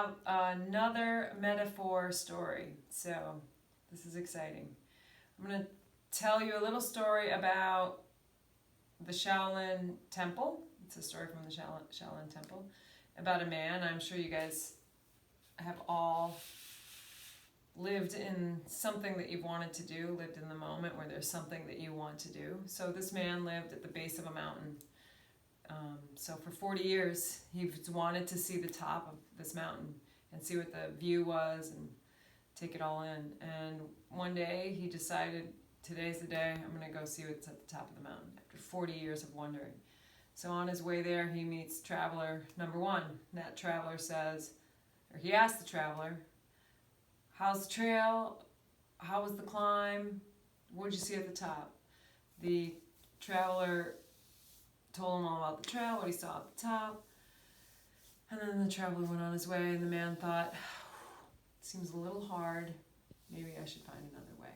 have another metaphor story. So this is exciting. I'm going to tell you a little story about the Shaolin Temple. It's a story from the Shaolin Temple about a man. I'm sure you guys have all lived in something that you've wanted to do, lived in the moment where there's something that you want to do. So this man lived at the base of a mountain. So for 40 years, he's wanted to see the top of this mountain and see what the view was and take it all in. And one day he decided, today's the day, I'm going to go see what's at the top of the mountain after 40 years of wandering. So on his way there, he meets traveler number one. That traveler says, or he asks the traveler, how's the trail? How was the climb? What did you see at the top? The traveler told him all about the trail, what he saw at the top. And then the traveler went on his way, and the man thought, seems a little hard. Maybe I should find another way.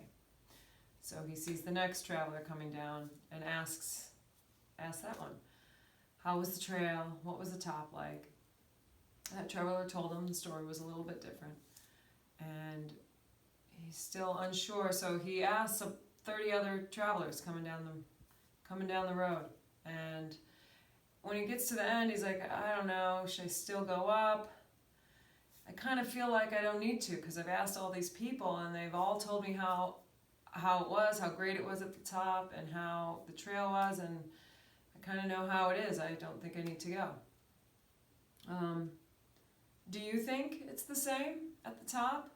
So he sees the next traveler coming down and asks that one, how was the trail? What was the top like? That traveler told him the story was a little bit different. And he's still unsure, so he asks 30 other travelers coming down the road. And when he gets to the end, he's like, I don't know, should I still go up? I kind of feel like I don't need to, because I've asked all these people and they've all told me how it was, how great it was at the top, and how the trail was, and I kind of know how it is. I don't think I need to go. Do you think it's the same at the top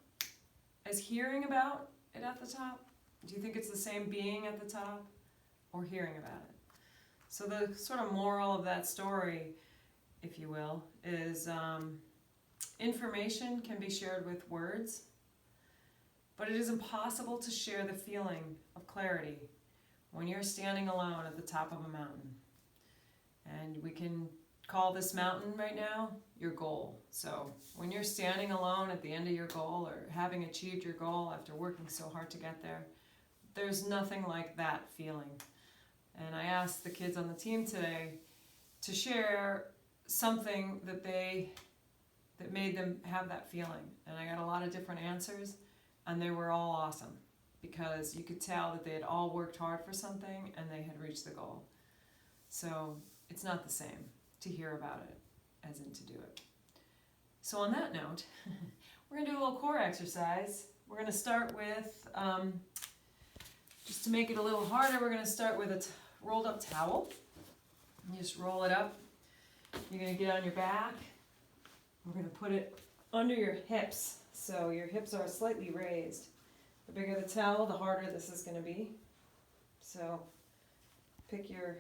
as hearing about it at the top? Do you think it's the same being at the top or hearing about it? So the sort of moral of that story, if you will, is information can be shared with words, but it is impossible to share the feeling of clarity when you're standing alone at the top of a mountain. And we can call this mountain right now your goal. So when you're standing alone at the end of your goal, or having achieved your goal after working so hard to get there, there's nothing like that feeling. And I asked the kids on the team today to share something that made them have that feeling. And I got a lot of different answers, and they were all awesome, because you could tell that they had all worked hard for something and they had reached the goal. So it's not the same to hear about it as in to do it. So on that note, we're going to do a little core exercise. We're going to start with, just to make it a little harder, we're going to start with a rolled up towel. You just roll it up. You're going to get on your back. We're going to put it under your hips, so your hips are slightly raised. The bigger the towel, the harder this is going to be. So pick your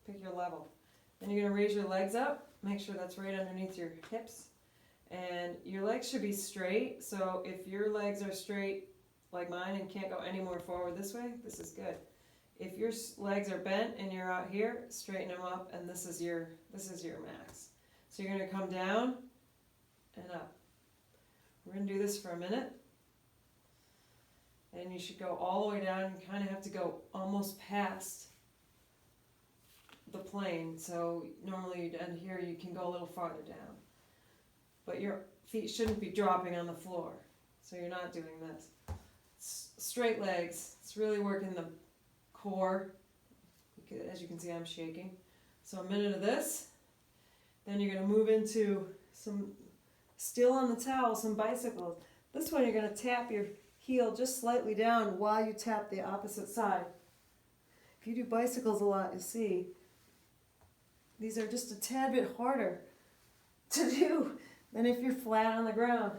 level. Then you're going to raise your legs up. Make sure that's right underneath your hips. And your legs should be straight. So if your legs are straight like mine and can't go any more forward this way, this is good. If your legs are bent and you're out here, straighten them up, and this is your max. So you're going to come down and up. We're going to do this for a minute. And you should go all the way down. You kind of have to go almost past the plane. So normally you'd end here, you can go a little farther down. But your feet shouldn't be dropping on the floor. So you're not doing this. Straight legs. It's really working the core. As you can see, I'm shaking. So a minute of this. Then you're going to move into some, still on the towel, some bicycles. This one you're going to tap your heel just slightly down while you tap the opposite side. If you do bicycles a lot, you'll see these are just a tad bit harder to do than if you're flat on the ground.